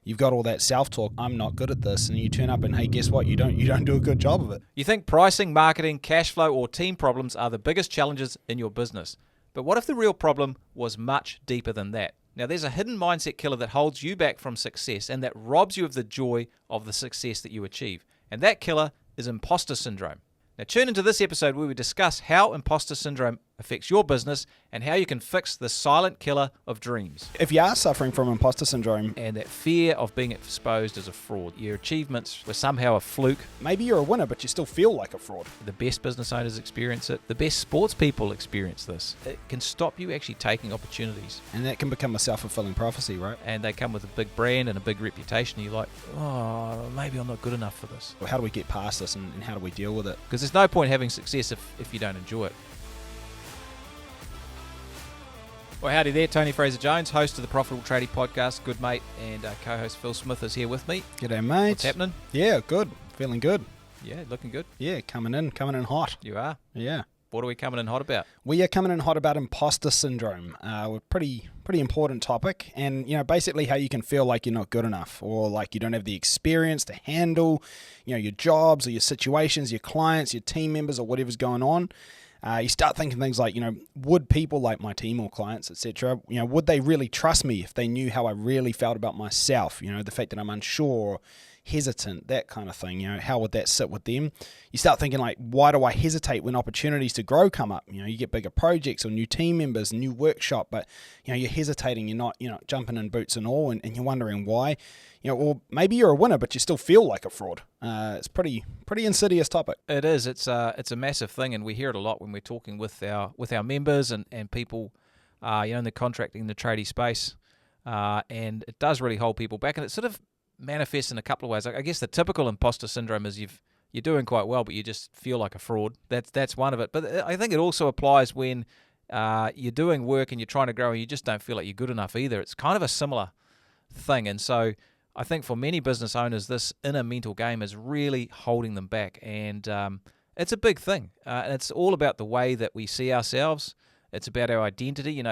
You've got all that self-talk, I'm not good at this, and you turn up and, hey, guess what? You don't do a good job of it. You think pricing, marketing, cash flow, or team problems are the biggest challenges in your business. But what if the real problem was much deeper than that? Now, there's a hidden mindset killer that holds you back from success and that robs you of the joy of the success that you achieve. And that killer is imposter syndrome. Now, tune into this episode where we discuss how imposter syndrome affects your business and how you can fix the silent killer of dreams. If you are suffering from imposter syndrome, And that fear of being exposed as a fraud. Your achievements were somehow a fluke. maybe you're a winner, but you still feel like a fraud. The best business owners experience it. The best sports people experience this. It can stop you actually taking opportunities. And that can become a self-fulfilling prophecy, right? And they come with a big brand and a big reputation. You're like, oh, maybe I'm not good enough for this. How do we get past this and how do we deal with it? Because there's no point having success if you don't enjoy it. Well, howdy there, Tony Fraser-Jones, host of the Profitable Tradie podcast, good mate, and co-host Phil Smith is here with me. G'day, mate. What's happening? Yeah, good. Feeling good. Yeah, looking good. Yeah, coming in hot. You are? Yeah. What are we coming in hot about? We are coming in hot about imposter syndrome. A pretty important topic, and basically how you can feel like you're not good enough, or like you don't have the experience to handle, your jobs or your situations, your clients, your team members, or whatever's going on. You start thinking things like, would people like my team or clients, etc., would they really trust me if they knew how I really felt about myself? The fact that I'm unsure, hesitant, that kind of thing. How would that sit with them? You start thinking like, why do I hesitate when opportunities to grow come up? You get bigger projects or new team members, new workshop, but you're hesitating. You're not jumping in boots and all, and you're wondering why. Or maybe you're a winner, but you still feel like a fraud. It's pretty insidious topic. It is. It's a massive thing, and we hear it a lot when we're talking with our members and people, in the contracting, the tradie space, and it does really hold people back, and it sort of manifests in a couple of ways. I guess the typical imposter syndrome is you're doing quite well, but you just feel like a fraud. That's one of it. But I think it also applies when you're doing work and you're trying to grow and you just don't feel like you're good enough either. It's kind of a similar thing, and so I think for many business owners, this inner mental game is really holding them back, and it's a big thing. And it's all about the way that we see ourselves. It's about our identity,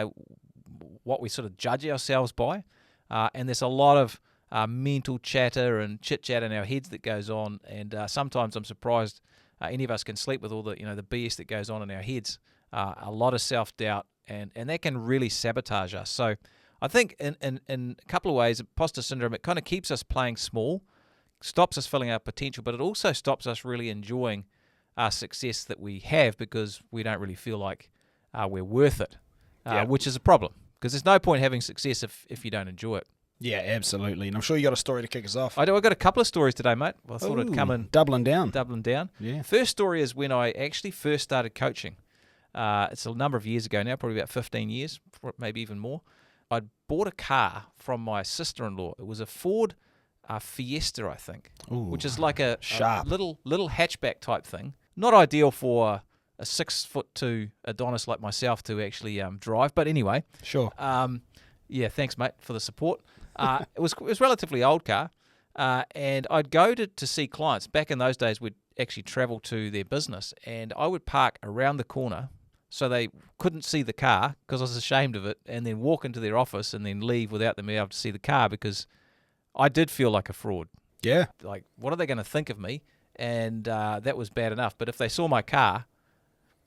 what we sort of judge ourselves by, and there's a lot of mental chatter and chit-chat in our heads that goes on, and sometimes I'm surprised any of us can sleep with all the the BS that goes on in our heads. A lot of self-doubt, and that can really sabotage us. So I think in a couple of ways, imposter syndrome, it kind of keeps us playing small, stops us filling our potential, but it also stops us really enjoying our success that we have because we don't really feel like we're worth it, which is a problem because there's no point having success if you don't enjoy it. Yeah, absolutely. And I'm sure you got a story to kick us off. I do. I got a couple of stories today, mate. Well, I thought I'd come in. Doubling down. Yeah. First story is when I actually first started coaching. It's a number of years ago now, probably about 15 years, maybe even more. I'd bought a car from my sister-in-law. It was a Ford Fiesta, I think, which is like a little hatchback type thing. Not ideal for a 6'2" Adonis like myself to actually drive, but anyway. Sure. Yeah, thanks, mate, for the support. It was a relatively old car, and I'd go to see clients. Back in those days, we'd actually travel to their business, and I would park around the corner so they couldn't see the car because I was ashamed of it, and then walk into their office and then leave without them being able to see the car because I did feel like a fraud. Yeah. Like, what are they going to think of me? And that was bad enough. But if they saw my car,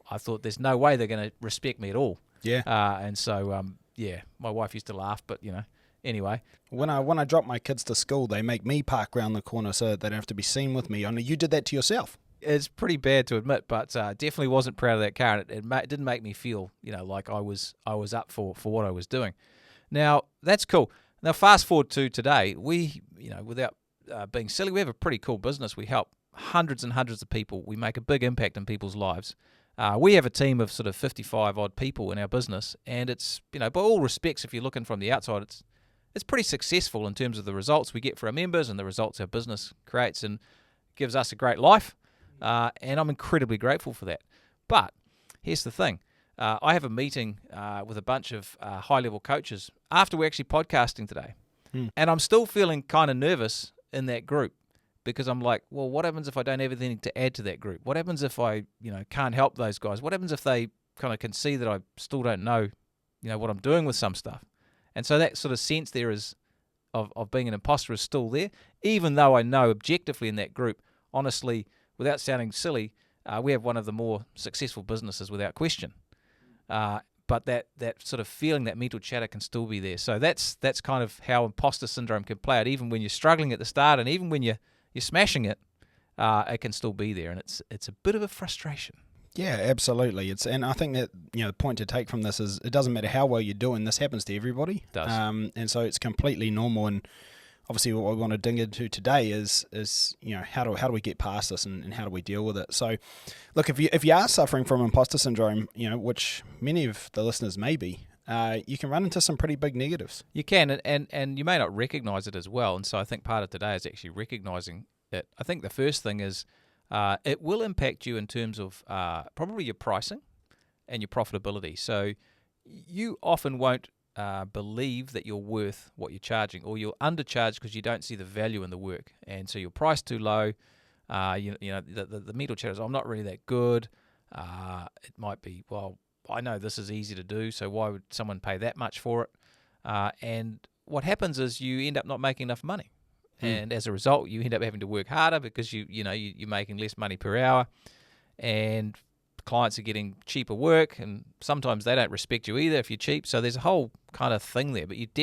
I thought there's no way they're going to respect me at all. Yeah. And so, my wife used to laugh, but, anyway. When I drop my kids to school, they make me park around the corner so that they don't have to be seen with me. I know you did that to yourself. It's pretty bad to admit, but definitely wasn't proud of that car. And it didn't make me feel, like I was up for what I was doing. Now, that's cool. Now, fast forward to today, we, without being silly, we have a pretty cool business. We help hundreds and hundreds of people. We make a big impact in people's lives. We have a team of sort of 55 odd people in our business, and it's, by all respects, if you're looking from the outside, it's pretty successful in terms of the results we get for our members and the results our business creates and gives us a great life. And I'm incredibly grateful for that. But here's the thing. I have a meeting with a bunch of high-level coaches after we're actually podcasting today. And I'm still feeling kind of nervous in that group because I'm like, well, what happens if I don't have anything to add to that group? What happens if I, can't help those guys? What happens if they kind of can see that I still don't know, what I'm doing with some stuff? And so that sort of sense there is, of being an imposter is still there, even though I know objectively in that group, honestly, without sounding silly, we have one of the more successful businesses without question. But that sort of feeling, that mental chatter can still be there. So that's kind of how imposter syndrome can play out, even when you're struggling at the start, and even when you're smashing it, it can still be there, and it's a bit of a frustration. Yeah, absolutely. And I think that the point to take from this is it doesn't matter how well you're doing. This happens to everybody. It does. And so it's completely normal. And obviously, what we want to dig into today is how do we get past this and how do we deal with it? So, look, if you are suffering from imposter syndrome, which many of the listeners may be, you can run into some pretty big negatives. You can, and you may not recognize it as well. And so I think part of today is actually recognizing it. I think the first thing is it will impact you in terms of probably your pricing and your profitability. So you often won't believe that you're worth what you're charging, or you're undercharged because you don't see the value in the work, and so you're priced too low. The mental chatter is, I'm not really that good. It might be, well, I know this is easy to do, so why would someone pay that much for it? And what happens is you end up not making enough money. And as a result, you end up having to work harder because you're making less money per hour, and clients are getting cheaper work, and sometimes they don't respect you either if you're cheap. So there's a whole kind of thing there, but it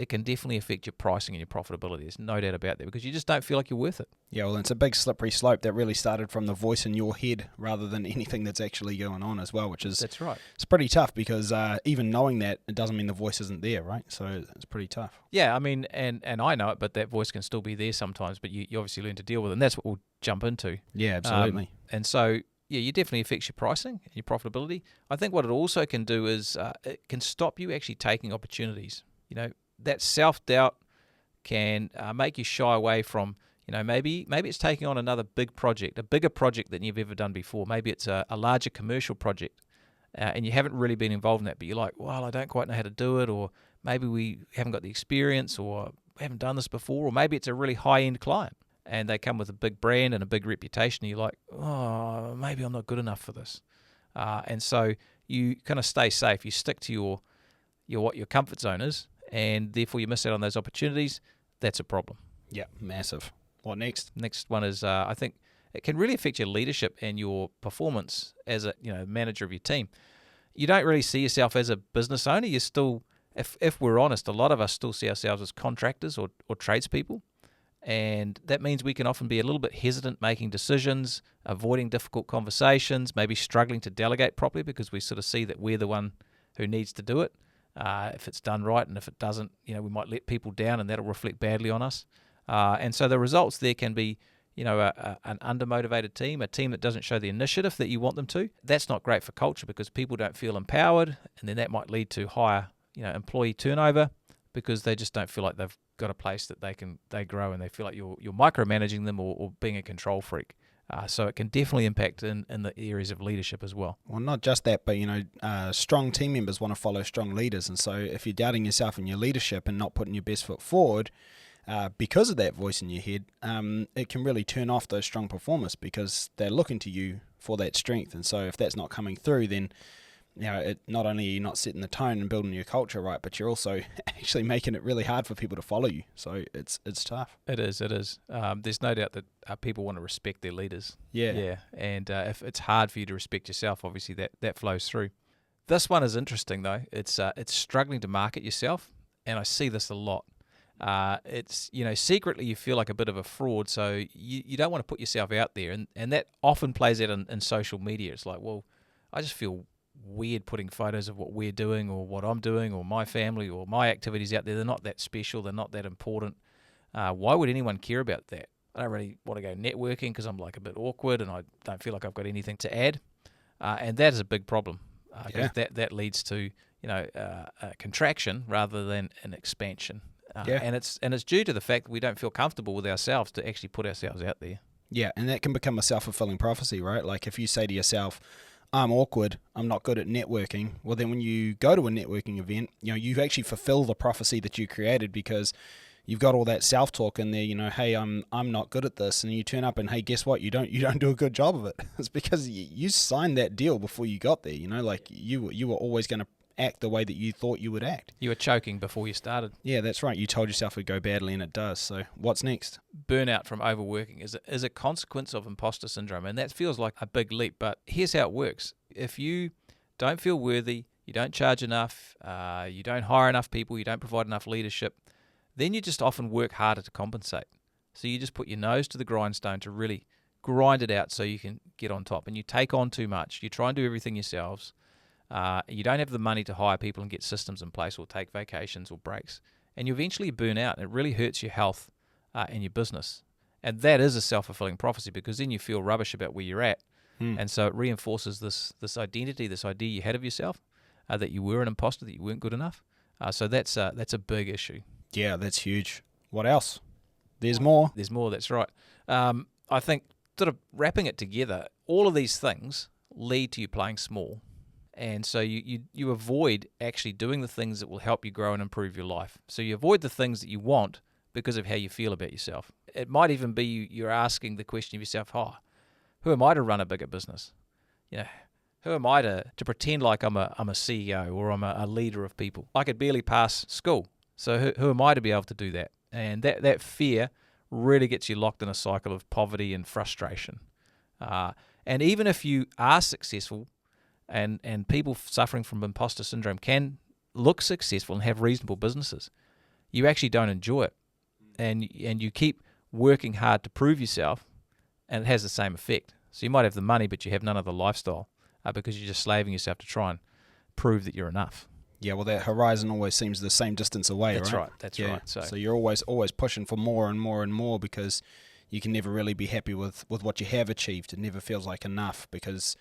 can definitely affect your pricing and your profitability. There's no doubt about that, because you just don't feel like you're worth it. Yeah, well, it's a big slippery slope that really started from the voice in your head rather than anything that's actually going on as well, That's right. It's pretty tough, because even knowing that, it doesn't mean the voice isn't there, right? So it's pretty tough. Yeah, I mean, and I know it, but that voice can still be there sometimes, but you obviously learn to deal with it, and that's what we'll jump into. Yeah, absolutely. And so, yeah, it definitely affects your pricing and your profitability. I think what it also can do is it can stop you actually taking opportunities. That self-doubt can make you shy away from, maybe it's taking on another big project, a bigger project than you've ever done before. Maybe it's a larger commercial project, and you haven't really been involved in that, but you're like, well, I don't quite know how to do it, or maybe we haven't got the experience, or we haven't done this before, or maybe it's a really high-end client, and they come with a big brand and a big reputation, and you're like, oh, maybe I'm not good enough for this. And so you kind of stay safe. You stick to what your comfort zone is, and therefore you miss out on those opportunities. That's a problem. Yeah, massive. What next? Next one is I think it can really affect your leadership and your performance as a manager of your team. You don't really see yourself as a business owner. You're still, if we're honest, a lot of us still see ourselves as contractors or tradespeople. And that means we can often be a little bit hesitant making decisions, avoiding difficult conversations, maybe struggling to delegate properly because we sort of see that we're the one who needs to do it. If it's done right, and if it doesn't, we might let people down, and that'll reflect badly on us. And so the results there can be, an undermotivated team, a team that doesn't show the initiative that you want them to. That's not great for culture, because people don't feel empowered, and then that might lead to higher, employee turnover, because they just don't feel like they've got a place that they grow, and they feel like you're micromanaging them or being a control freak. So it can definitely impact in the areas of leadership as well. Well, not just that, but strong team members want to follow strong leaders, and so if you're doubting yourself in your leadership and not putting your best foot forward, because of that voice in your head, it can really turn off those strong performers, because they're looking to you for that strength. And so if that's not coming through, then it not only are you not setting the tone and building your culture right, but you're also actually making it really hard for people to follow you. So it's tough. It is. There's no doubt that people want to respect their leaders. Yeah. And if it's hard for you to respect yourself, obviously that flows through. This one is interesting though. It's struggling to market yourself, and I see this a lot. It's secretly you feel like a bit of a fraud, so you don't want to put yourself out there, and that often plays out in social media. It's like, well, I just feel weird putting photos of what we're doing or what I'm doing or my family or my activities out there. They're not that special. They're not that important. Why would anyone care about that? I don't really want to go networking because I'm like a bit awkward and I don't feel like I've got anything to add. And that is a big problem, because that leads to a contraction rather than an expansion. And it's due to the fact that we don't feel comfortable with ourselves to actually put ourselves out there. Yeah, and that can become a self-fulfilling prophecy, right? Like if you say to yourself, I'm awkward, I'm not good at networking, well then when you go to a networking event, you actually fulfill the prophecy that you created, because you've got all that self-talk in there, hey, I'm not good at this, and you turn up and hey, guess what, you don't do a good job of it. It's because you signed that deal before you got there, like you were always going to act the way that you thought you would act. You were choking before you started. Yeah, that's right. You told yourself it would go badly, and it does. So what's next? Burnout from overworking is a consequence of imposter syndrome, and that feels like a big leap, but here's how it works. If you don't feel worthy, you don't charge enough, you don't hire enough people, you don't provide enough leadership, then you just often work harder to compensate. So you just put your nose to the grindstone to really grind it out so you can get on top, and you take on too much. You try and do everything yourselves. You don't have the money to hire people and get systems in place or take vacations or breaks. And you eventually burn out, and it really hurts your health and your business. And that is a self-fulfilling prophecy, because then you feel rubbish about where you're at. And so it reinforces this identity, this idea you had of yourself, that you were an imposter, that you weren't good enough. So that's a big issue. Yeah, that's huge. What else? There's more. There's more, that's right. I think sort of wrapping it together, all of these things lead to you playing small. And so you avoid actually doing the things that will help you grow and improve your life. So you avoid the things that you want because of how you feel about yourself. It might even be you're asking the question of yourself, who am I to run a bigger business? Who am I to pretend like I'm a CEO or I'm a leader of people? I could barely pass school. So who am I to be able to do that? And that fear really gets you locked in a cycle of poverty and frustration. And even if you are successful, and people suffering from imposter syndrome can look successful and have reasonable businesses, you actually don't enjoy it. And you keep working hard to prove yourself, and it has the same effect. So you might have the money, but you have none of the lifestyle because you're just slaving yourself to try and prove that you're enough. Yeah, well, that horizon always seems the same distance away, That's right? That's right. So you're always pushing for more and more and more, because you can never really be happy with what you have achieved. It never feels like enough because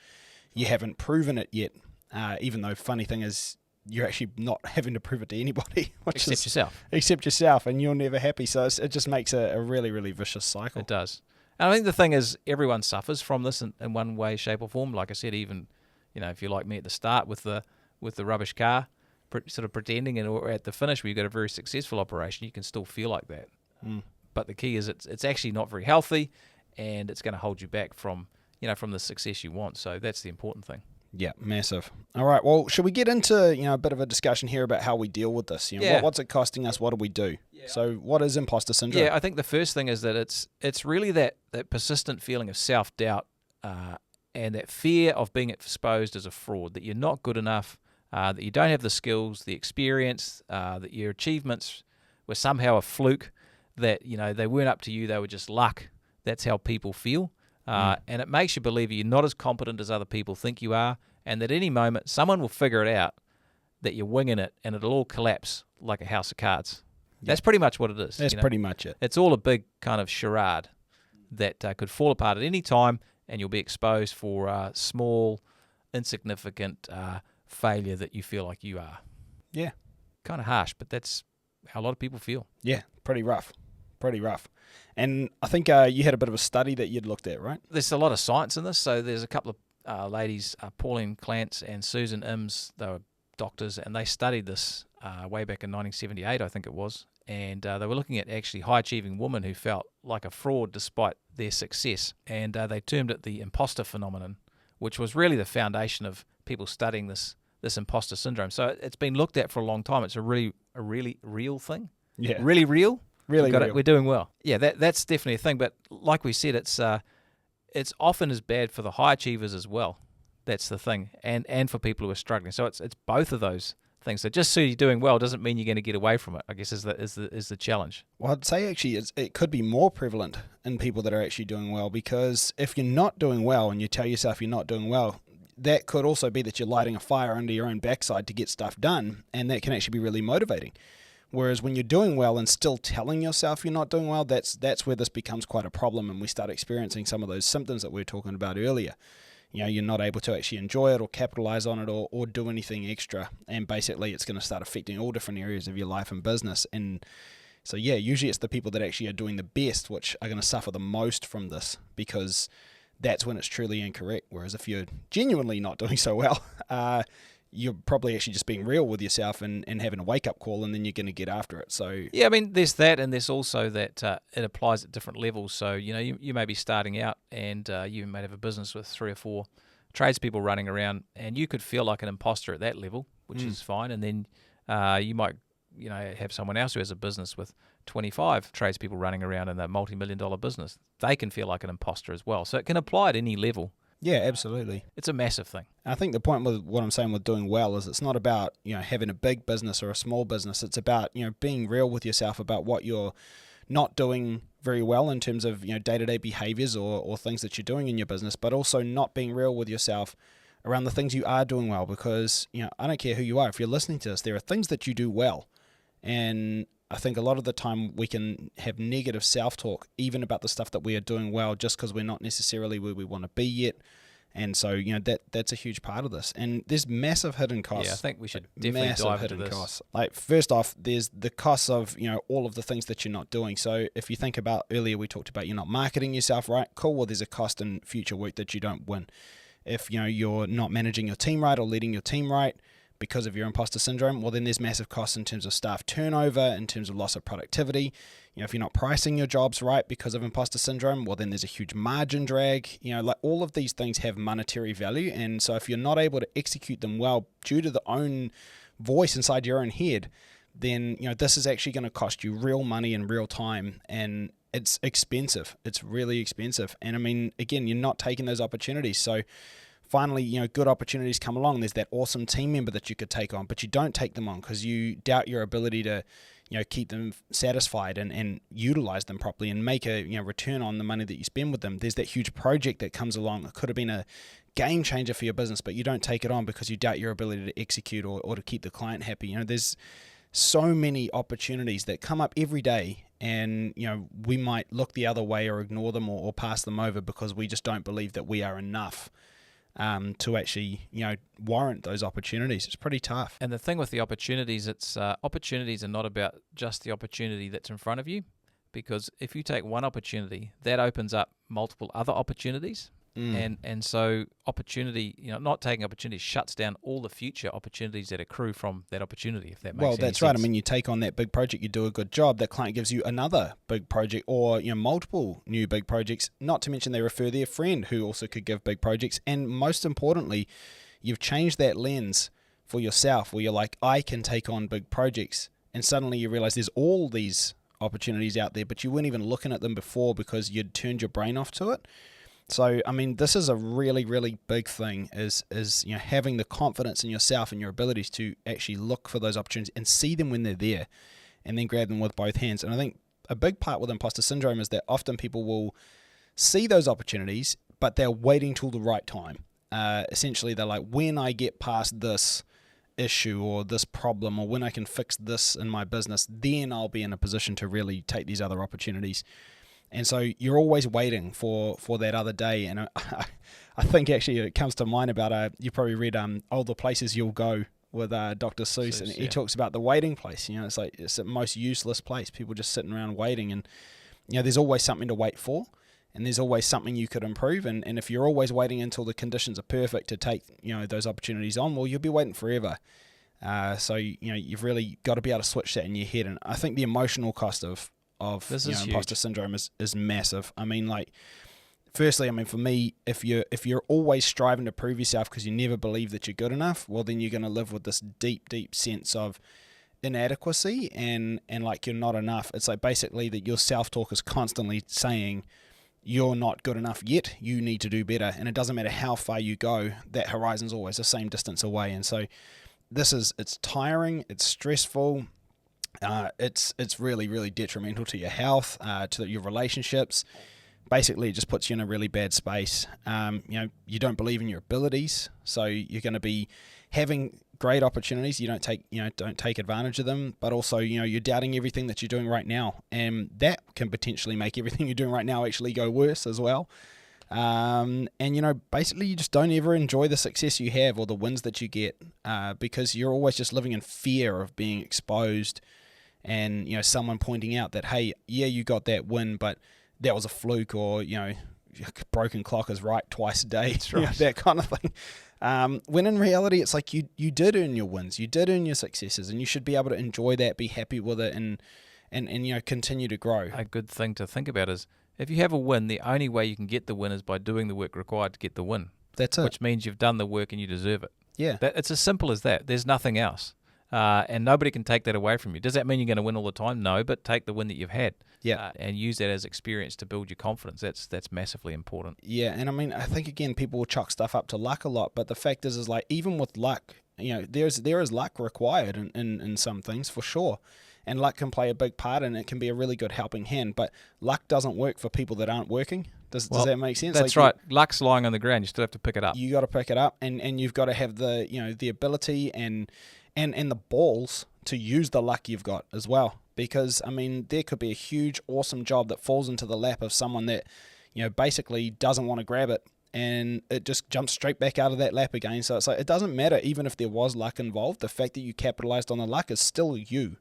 you haven't proven it yet, even though funny thing is you're actually not having to prove it to anybody. Except yourself, and you're never happy. So it just makes a really, really vicious cycle. It does. And I think the thing is everyone suffers from this in one way, shape or form. Like I said, even if you're like me at the start with the rubbish car, sort of pretending, or at the finish where you've got a very successful operation, you can still feel like that. But the key is it's actually not very healthy, and it's going to hold you back from the success you want. So that's the important thing. Yeah, massive. All right, well, should we get into a bit of a discussion here about how we deal with this? What's it costing us? What do we do? Yeah. So what is imposter syndrome? Yeah, I think the first thing is that it's really that persistent feeling of self-doubt and that fear of being exposed as a fraud, that you're not good enough, that you don't have the skills, the experience, that your achievements were somehow a fluke, that they weren't up to you, they were just luck. That's how people feel. And it makes you believe you're not as competent as other people think you are, and that at any moment someone will figure it out that you're winging it, and it'll all collapse like a house of cards. Yep. That's pretty much what it is. That's pretty much it. It's all a big kind of charade that could fall apart at any time, and you'll be exposed for small, insignificant failure that you feel like you are. Yeah. Kind of harsh, but that's how a lot of people feel. Yeah, pretty rough. And I think you had a bit of a study that you'd looked at, right? There's a lot of science in this. So there's a couple of ladies, Pauline Clance and Susan Ims. They were doctors, and they studied this way back in 1978, I think it was. And they were looking at actually high-achieving women who felt like a fraud despite their success. And they termed it the imposter phenomenon, which was really the foundation of people studying this imposter syndrome. So it's been looked at for a long time. It's a really real thing. Yeah. Really real. Really real. We're doing well. Yeah, that's definitely a thing. But like we said, it's often as bad for the high achievers as well. That's the thing, and for people who are struggling. So it's both of those things. So just so you're doing well doesn't mean you're going to get away from it, I guess is the challenge. Well, I'd say actually it could be more prevalent in people that are actually doing well, because if you're not doing well and you tell yourself you're not doing well, that could also be that you're lighting a fire under your own backside to get stuff done, and that can actually be really motivating. Whereas when you're doing well and still telling yourself you're not doing well, that's where this becomes quite a problem, and we start experiencing some of those symptoms that we were talking about earlier. You're not able to actually enjoy it or capitalize on it or do anything extra, and basically it's going to start affecting all different areas of your life and business. And so usually it's the people that actually are doing the best which are going to suffer the most from this, because that's when it's truly incorrect. Whereas if you're genuinely not doing so well, you're probably actually just being real with yourself and having a wake-up call, and then you're going to get after it. So yeah, I mean, there's that, and there's also that it applies at different levels. So, you may be starting out, and you may have a business with 3 or 4 tradespeople running around, and you could feel like an imposter at that level, which is fine. And then you might, have someone else who has a business with 25 tradespeople running around in a multi-million-dollar business. They can feel like an imposter as well. So it can apply at any level. Yeah, absolutely. It's a massive thing. I think the point with what I'm saying with doing well is it's not about, having a big business or a small business. It's about, being real with yourself about what you're not doing very well in terms of, day-to-day behaviors or things that you're doing in your business, but also not being real with yourself around the things you are doing well, because, I don't care who you are. If you're listening to this, there are things that you do well. And I think a lot of the time we can have negative self-talk even about the stuff that we are doing well, just because we're not necessarily where we want to be yet. And so, that's a huge part of this. And there's massive hidden costs. Yeah, I think we should definitely dive into this. Costs. Like, first off, there's the costs of, all of the things that you're not doing. So if you think about earlier, we talked about you're not marketing yourself right. Cool. Well, there's a cost in future work that you don't win. If, you're not managing your team right or leading your team right because of your imposter syndrome, well, then there's massive costs in terms of staff turnover, in terms of loss of productivity. If you're not pricing your jobs right because of imposter syndrome, well, then there's a huge margin drag. Like, all of these things have monetary value. And so if you're not able to execute them well due to the own voice inside your own head, then, this is actually going to cost you real money and real time. And it's expensive. It's really expensive. And I mean, again, you're not taking those opportunities. So finally, good opportunities come along. There's that awesome team member that you could take on, but you don't take them on because you doubt your ability to, keep them satisfied and utilize them properly and make a, return on the money that you spend with them. There's that huge project that comes along. It could have been a game changer for your business, but you don't take it on because you doubt your ability to execute or to keep the client happy. There's so many opportunities that come up every day, and, we might look the other way or ignore them or pass them over because we just don't believe that we are enough to actually, warrant those opportunities. It's pretty tough. And the thing with the opportunities, it's opportunities are not about just the opportunity that's in front of you, because if you take one opportunity, that opens up multiple other opportunities. And so opportunity, not taking opportunities shuts down all the future opportunities that accrue from that opportunity, if that makes any sense. Well, that's right. I mean, you take on that big project, you do a good job, that client gives you another big project or, multiple new big projects, not to mention they refer their friend who also could give big projects. And most importantly, you've changed that lens for yourself where you're like, I can take on big projects. And suddenly you realize there's all these opportunities out there, but you weren't even looking at them before because you'd turned your brain off to it. So, I mean, this is a really, really big thing is having the confidence in yourself and your abilities to actually look for those opportunities and see them when they're there and then grab them with both hands. And I think a big part with imposter syndrome is that often people will see those opportunities, but they're waiting till the right time. Essentially, they're like, when I get past this issue or this problem or when I can fix this in my business, then I'll be in a position to really take these other opportunities. And so you're always waiting for that other day. And I think actually it comes to mind about, you probably read All the Places You'll Go with Dr. Seuss, and he talks about the waiting place. It's like it's the most useless place. People just sitting around waiting, and there's always something to wait for, and there's always something you could improve. And if you're always waiting until the conditions are perfect to take those opportunities on, well, you'll be waiting forever. So you've really got to be able to switch that in your head. And I think the emotional cost of imposter syndrome is massive. I mean, like, firstly, I mean, for me, if you're always striving to prove yourself because you never believe that you're good enough, well, then you're going to live with this deep, deep sense of inadequacy and like you're not enough. It's like basically that your self-talk is constantly saying you're not good enough yet, you need to do better. And it doesn't matter how far you go, that horizon's always the same distance away. And so it's tiring, it's stressful. It's really, really detrimental to your health, to your relationships. Basically, it just puts you in a really bad space. You don't believe in your abilities, so you're going to be having great opportunities. You don't take advantage of them, but also, you're doubting everything that you're doing right now, and that can potentially make everything you're doing right now actually go worse as well. And basically you just don't ever enjoy the success you have or the wins that you get, because you're always just living in fear of being exposed and, someone pointing out that, hey, yeah, you got that win, but that was a fluke, or, broken clock is right twice a day, right. That kind of thing. When in reality, it's like you did earn your wins, you did earn your successes, and you should be able to enjoy that, be happy with it, and continue to grow. A good thing to think about is, if you have a win, the only way you can get the win is by doing the work required to get the win. That's it. Which means you've done the work and you deserve it. Yeah. It's as simple as that. There's nothing else. And nobody can take that away from you. Does that mean you're going to win all the time? No, but take the win that you've had, and use that as experience to build your confidence. That's massively important. Yeah, and I mean, I think again, people will chalk stuff up to luck a lot, but the fact is like even with luck, there is luck required in some things for sure, and luck can play a big part, and it can be a really good helping hand. But luck doesn't work for people that aren't working. Does that make sense? That's right. Luck's lying on the ground. You still have to pick it up. You got to pick it up, and you've got to have the the ability and the balls to use the luck you've got as well. Because, I mean, there could be a huge, awesome job that falls into the lap of someone that, basically doesn't want to grab it, and it just jumps straight back out of that lap again. So it's like, it doesn't matter even if there was luck involved. The fact that you capitalized on the luck is still you.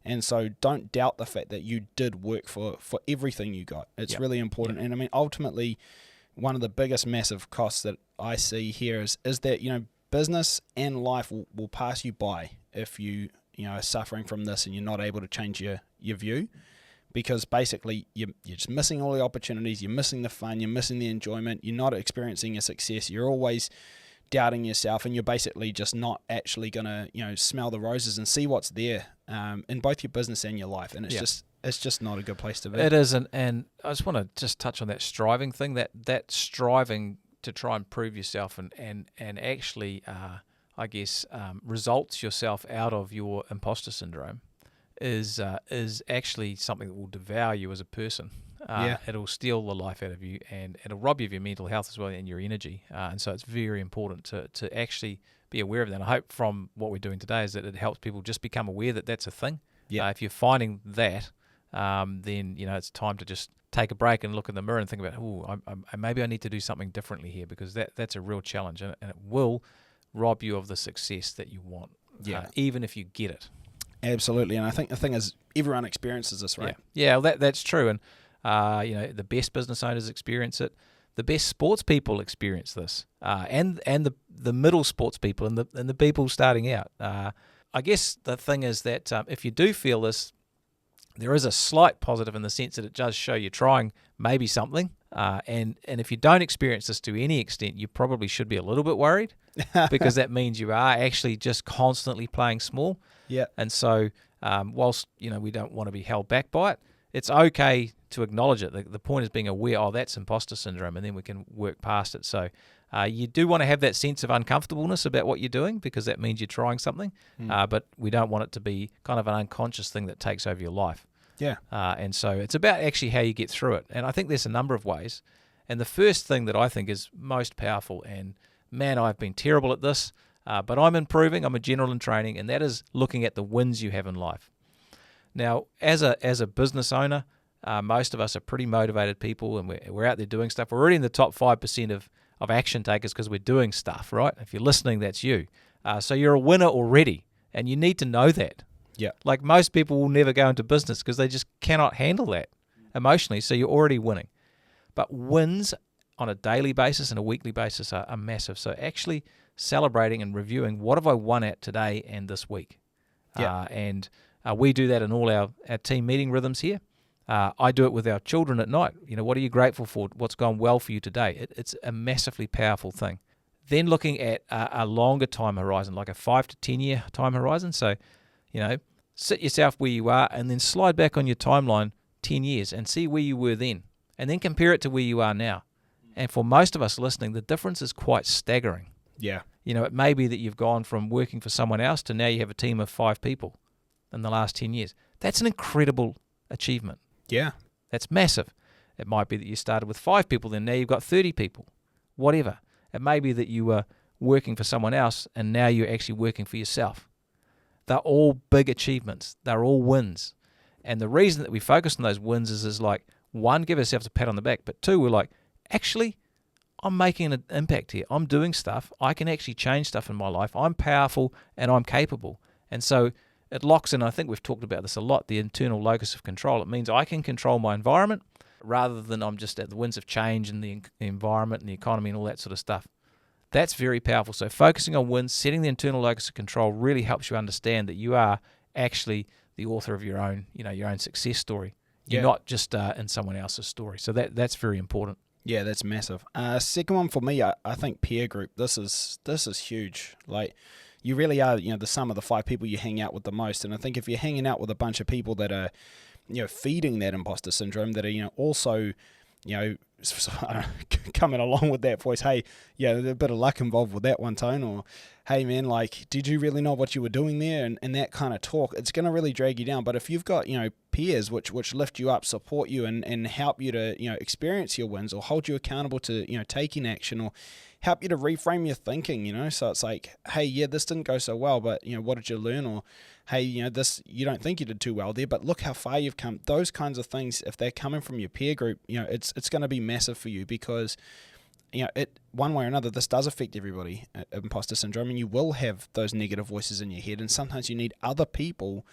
And so don't doubt the fact that you did work for everything you got. It's really important. And I mean, ultimately, one of the biggest massive costs that I see here is that, business and life will pass you by if you are suffering from this and you're not able to change your view, because basically you're just missing all the opportunities, you're missing the fun, you're missing the enjoyment, you're not experiencing a success, you're always doubting yourself, and you're basically just not actually going to smell the roses and see what's there in both your business and your life. And it's just not a good place to be. It isn't. And I just want to just touch on that striving thing, that striving to try and prove yourself and actually results yourself out of your imposter syndrome is actually something that will devour you as a person. It'll steal the life out of you, and it'll rob you of your mental health as well and your energy. And so it's very important to actually be aware of that. And I hope from what we're doing today is that it helps people just become aware that that's a thing. If you're finding that, then it's time to just take a break and look in the mirror and think about, maybe I need to do something differently here, because that's a real challenge, and it will rob you of the success that you want, even if you get it. Absolutely, and I think the thing is, everyone experiences this, right? Yeah, well, that's true, and the best business owners experience it. The best sports people experience this, and the middle sports people and the people starting out. I guess the thing is that if you do feel this, there is a slight positive in the sense that it does show you're trying maybe something. And if you don't experience this to any extent, you probably should be a little bit worried, because that means you are actually just constantly playing small. Yeah. And so whilst we don't want to be held back by it, it's okay to acknowledge it. The point is being aware, that's imposter syndrome, and then we can work past it. So you do want to have that sense of uncomfortableness about what you're doing, because that means you're trying something, but we don't want it to be kind of an unconscious thing that takes over your life. Yeah. And so it's about actually how you get through it. And I think there's a number of ways. And the first thing that I think is most powerful, and man, I've been terrible at this, but I'm improving. I'm a general in training, and that is looking at the wins you have in life. Now, as a business owner, most of us are pretty motivated people, and we're out there doing stuff. We're already in the top 5% of action takers because we're doing stuff, right? If you're listening, that's you. So you're a winner already, and you need to know that. Yeah. Like most people will never go into business because they just cannot handle that emotionally, so you're already winning. But wins on a daily basis and a weekly basis are massive. So actually celebrating and reviewing, what have I won at today and this week? Yeah. We do that in all our team meeting rhythms here. I do it with our children at night. What are you grateful for? What's gone well for you today? It's a massively powerful thing. Then looking at a longer time horizon, like a 5 to 10 year time horizon. So, sit yourself where you are and then slide back on your timeline 10 years and see where you were then, and then compare it to where you are now. And for most of us listening, the difference is quite staggering. Yeah. It may be that you've gone from working for someone else to now you have a team of 5 people in the last 10 years. That's an incredible achievement. Yeah. That's massive. It might be that you started with 5 people, then now you've got 30 people, whatever. It may be that you were working for someone else and now you're actually working for yourself. They're all big achievements. They're all wins. And the reason that we focus on those wins is like, 1, give ourselves a pat on the back, but 2, we're like, actually, I'm making an impact here. I'm doing stuff. I can actually change stuff in my life. I'm powerful and I'm capable. And so it locks in, I think we've talked about this a lot, the internal locus of control. It means I can control my environment rather than I'm just at the winds of change in the environment and the economy and all that sort of stuff. That's very powerful. So focusing on wins, setting the internal locus of control really helps you understand that you are actually the author of your own, your own success story. You're not just in someone else's story. So that's very important. Yeah, that's massive. Second one for me, I think peer group. This is huge. Like, you really are, the sum of the five people you hang out with the most. And I think if you're hanging out with a bunch of people that are, feeding that imposter syndrome, that are, also, I don't know, coming along with that voice, hey, yeah, there's a bit of luck involved with that one, Tone, or hey, man, like, did you really know what you were doing there? And that kind of talk, it's going to really drag you down. But if you've got, peers which lift you up, support you, and help you to, experience your wins, or hold you accountable to, taking action, or help you to reframe your thinking, so it's like, hey, yeah, this didn't go so well, but, what did you learn? Or, hey, this, you don't think you did too well there, but look how far you've come. Those kinds of things, if they're coming from your peer group, it's going to be massive for you, because it, one way or another, this does affect everybody, imposter syndrome, and you will have those negative voices in your head, and sometimes you need other people,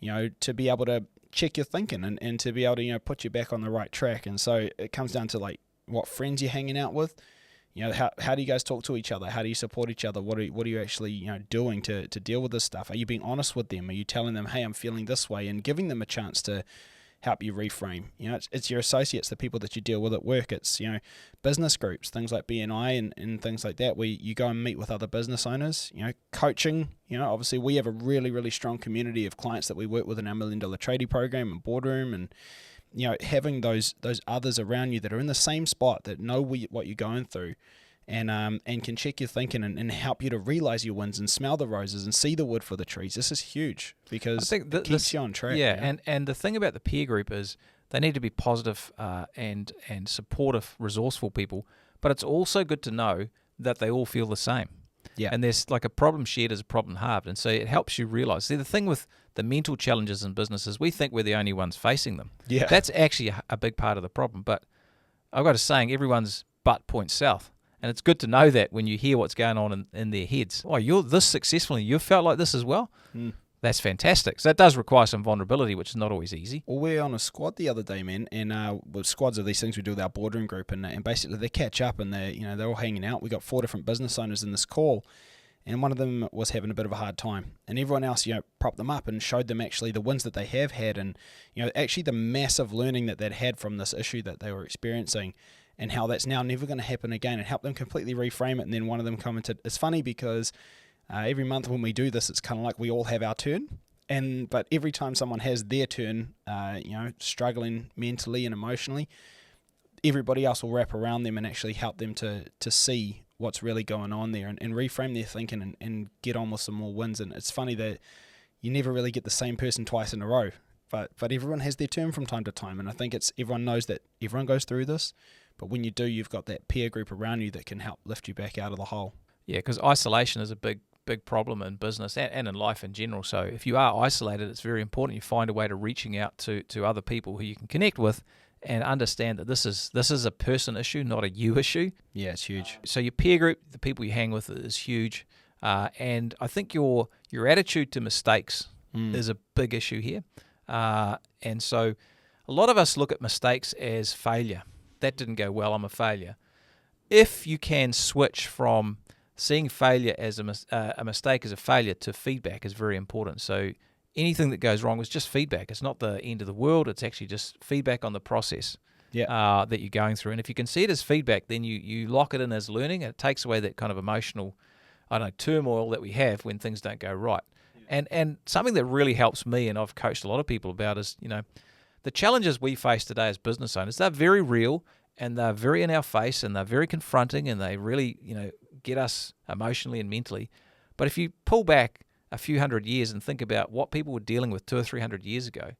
to be able to check your thinking, and to be able to, put you back on the right track. And so it comes down to, like, what friends you're hanging out with. How do you guys talk to each other? How do you support each other? What are you actually, doing to deal with this stuff? Are you being honest with them? Are you telling them, hey, I'm feeling this way, and giving them a chance to help you reframe? It's your associates, the people that you deal with at work. It's, business groups, things like BNI and things like that, where you go and meet with other business owners. Coaching. Obviously we have a really, really strong community of clients that we work with in our $1 Million Tradie program and boardroom, and having those others around you that are in the same spot, that know what you're going through, and can check your thinking, and help you to realize your wins, and smell the roses, and see the wood for the trees. This is huge, because it keeps you on track. Yeah, and the thing about the peer group is they need to be positive and supportive, resourceful people, but it's also good to know that they all feel the same. Yeah. And there's like a problem shared is a problem halved. And so it helps you realize. See, the thing with the mental challenges in businesses, we think we're the only ones facing them. Yeah. That's actually a big part of the problem. But I've got a saying, everyone's butt points south. And it's good to know that when you hear what's going on in their heads. Oh, you're this successful and you've felt like this as well? That's fantastic. So that does require some vulnerability, which is not always easy. Well, we're on a squad the other day, man, and with squads are these things we do with our boardroom group, and basically they catch up, and they're all hanging out. We got 4 different business owners in this call, and one of them was having a bit of a hard time, and everyone else, propped them up and showed them actually the wins that they have had, and actually the massive learning that they'd had from this issue that they were experiencing, and how that's now never going to happen again, and help them completely reframe it. And then one of them commented, it's funny because every month when we do this, it's kind of like we all have our turn. But every time someone has their turn, struggling mentally and emotionally, everybody else will wrap around them and actually help them to see what's really going on there, and reframe their thinking, and get on with some more wins. And it's funny that you never really get the same person twice in a row, but everyone has their turn from time to time. And I think everyone knows that everyone goes through this, but when you do, you've got that peer group around you that can help lift you back out of the hole. Yeah, because isolation is a big problem in business and in life in general. So if you are isolated, it's very important you find a way to reaching out to other people who you can connect with, and understand that this is a person issue, not a you issue. Yeah, it's huge. So your peer group, the people you hang with, is huge. And I think your attitude to mistakes is a big issue here. And so a lot of us look at mistakes as failure. That didn't go well, I'm a failure. If you can switch from seeing failure as a mistake as a failure to feedback is very important. So anything that goes wrong is just feedback. It's not the end of the world. It's actually just feedback on the process that you're going through. And if you can see it as feedback, then you lock it in as learning, and it takes away that kind of emotional, turmoil that we have when things don't go right. Yeah. And something that really helps me, and I've coached a lot of people about, is, the challenges we face today as business owners, they're very real, and they're very in our face, and they're very confronting, and they really, get us emotionally and mentally. But if you pull back a few hundred years and think about what people were dealing with 200 or 300 years ago,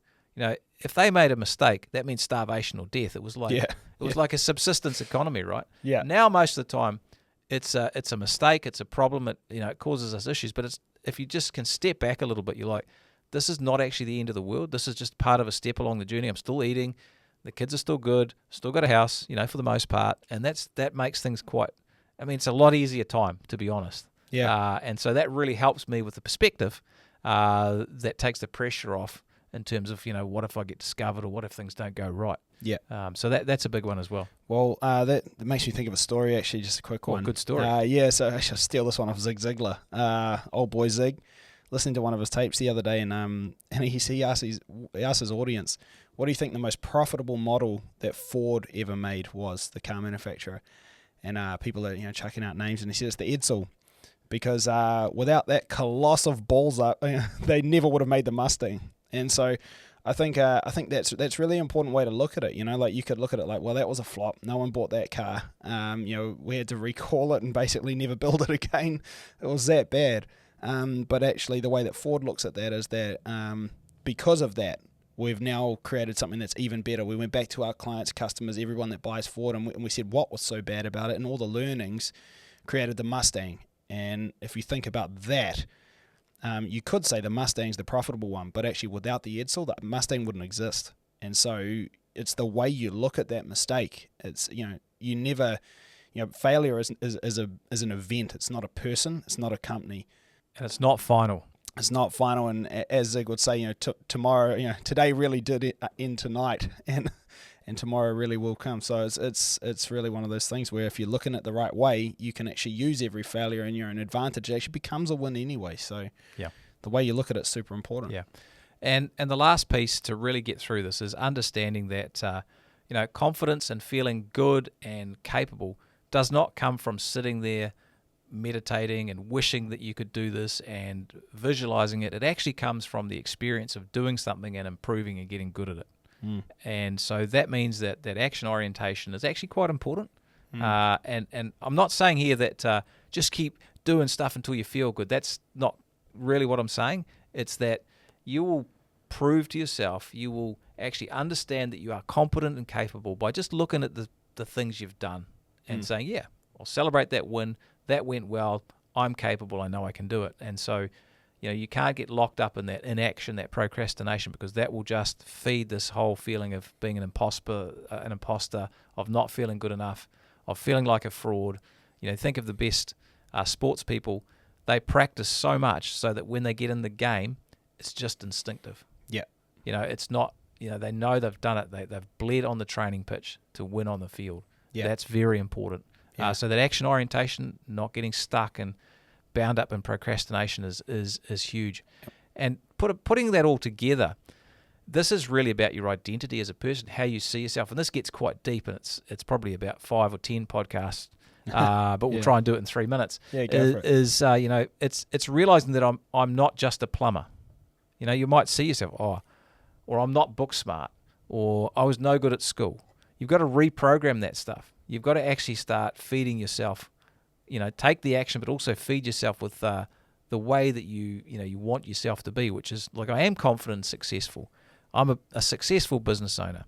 if they made a mistake, that means starvation or death. It was like like a subsistence economy, right? Yeah. Now most of the time, it's a mistake, it's a problem. It causes us issues. But if you just can step back a little bit, you're like, this is not actually the end of the world. This is just part of a step along the journey. I'm still eating. The kids are still good. Still got a house, for the most part. And that makes things it's a lot easier time, to be honest. Yeah. And so that really helps me with the perspective that takes the pressure off in terms of, what if I get discovered, or what if things don't go right? Yeah. So that's a big one as well. Well, that makes me think of a story, actually, just a quick one. Good story. So actually I'll steal this one off Zig Ziglar. Old boy Zig. listening to one of his tapes the other day, and he asked his audience, what do you think the most profitable model that Ford ever made was, the car manufacturer? And people are chucking out names, and he says the Edsel, because without that coloss of balls up, they never would have made the Mustang. And so I think that's really important way to look at it. Like you could look at it like, well, that was a flop. No one bought that car. We had to recall it and basically never build it again. It was that bad. But actually, the way that Ford looks at that is that because of that, we've now created something that's even better. We went back to our clients, customers, everyone that buys Ford, and we said what was so bad about it, and all the learnings created the Mustang. And if you think about that, you could say the Mustang's the profitable one, but actually without the Edsel, the Mustang wouldn't exist. And so it's the way you look at that mistake. It's you never, failure is an event. It's not a person. It's not a company. And it's not final. It's not final. And as Zig would say, tomorrow, today really did end tonight, and tomorrow really will come. So it's really one of those things where if you're looking at the right way, you can actually use every failure in your own advantage. It actually becomes a win anyway. So yeah, the way you look at it's super important. Yeah, and the last piece to really get through this is understanding that confidence and feeling good and capable does not come from sitting there meditating and wishing that you could do this and visualizing it. It actually comes from the experience of doing something and improving and getting good at it. And so that means that action orientation is actually quite important. And I'm not saying here that just keep doing stuff until you feel good. That's not really what I'm saying. It's that you will prove to yourself, you will actually understand that you are competent and capable by just looking at the things you've done and saying, yeah, I'll celebrate that win. That went well. I'm capable. I know I can do it. And so you can't get locked up in that inaction, that procrastination, because that will just feed this whole feeling of being an imposter, of not feeling good enough, of feeling like a fraud. Think of the best sports people. They practice so much so that when they get in the game, it's just instinctive. Yeah. It's not, they know they've done it. They've bled on the training pitch to win on the field. Yeah. That's very important. Yeah. So that action orientation, not getting stuck and bound up in procrastination is huge. And putting that all together, this is really about your identity as a person, how you see yourself. And this gets quite deep, and it's probably about 5 or 10 podcasts, but we'll try and do it in 3 minutes. Yeah, go for it. It's realizing that I'm not just a plumber. You might see yourself, or I'm not book smart, or I was no good at school. You've got to reprogram that stuff. You've got to actually start feeding yourself. Take the action, but also feed yourself with the way that you want yourself to be, which is like, I am confident and successful. I'm a successful business owner.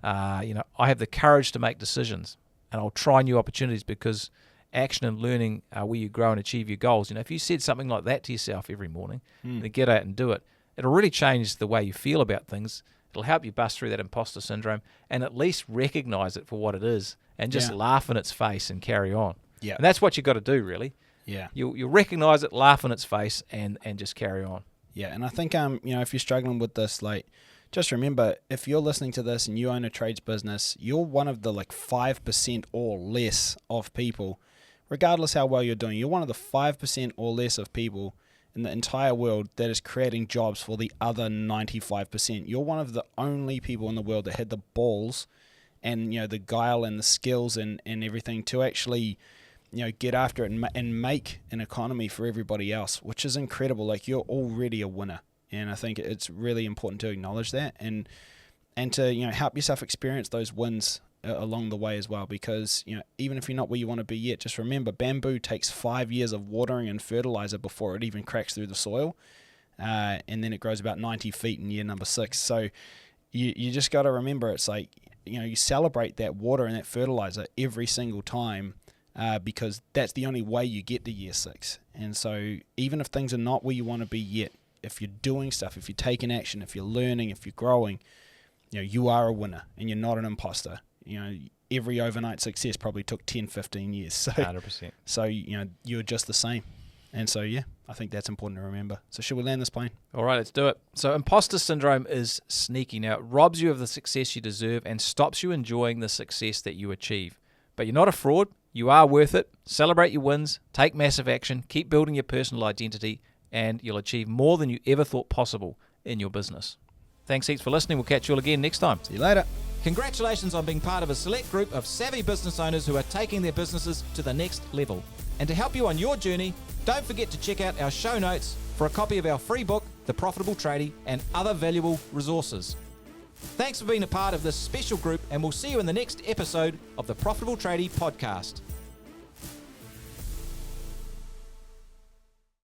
I have the courage to make decisions, and I'll try new opportunities, because action and learning are where you grow and achieve your goals. If you said something like that to yourself every morning, then get out and do it. It'll really change the way you feel about things. It'll help you bust through that imposter syndrome and at least recognize it for what it is, and just laugh in its face and carry on. Yeah. And that's what you've got to do, really. Yeah. You'll recognize it, laugh in its face, and just carry on. Yeah, and I think if you're struggling with this, just remember, if you're listening to this and you own a trades business, you're one of the 5% or less of people, regardless how well you're doing, you're one of the 5% or less of people in the entire world that is creating jobs for the other 95%. You're one of the only people in the world that had the balls and the guile and the skills and everything to actually get after it and make an economy for everybody else, which is incredible. You're already a winner, and I think it's really important to acknowledge that and to help yourself experience those wins along the way as well, because even if you're not where you want to be yet, just remember, bamboo takes 5 years of watering and fertilizer before it even cracks through the soil, and then it grows about 90 feet in year number 6. So you just got to remember, it's you celebrate that water and that fertilizer every single time, because that's the only way you get to year 6. And so even if things are not where you want to be yet, if you're doing stuff, if you're taking action, if you're learning, if you're growing, you are a winner and you're not an imposter. Every overnight success probably took 10, 15 years. So 100%. So, you're just the same. And so, I think that's important to remember. So should we land this plane? All right, let's do it. So imposter syndrome is sneaky. Now, it robs you of the success you deserve and stops you enjoying the success that you achieve. But you're not a fraud. You are worth it. Celebrate your wins. Take massive action. Keep building your personal identity. and you'll achieve more than you ever thought possible in your business. Thanks heaps for listening. We'll catch you all again next time. See you later. Congratulations on being part of a select group of savvy business owners who are taking their businesses to the next level. And to help you on your journey, don't forget to check out our show notes for a copy of our free book, The Profitable Tradie, and other valuable resources. Thanks for being a part of this special group, and we'll see you in the next episode of the Profitable Tradie podcast.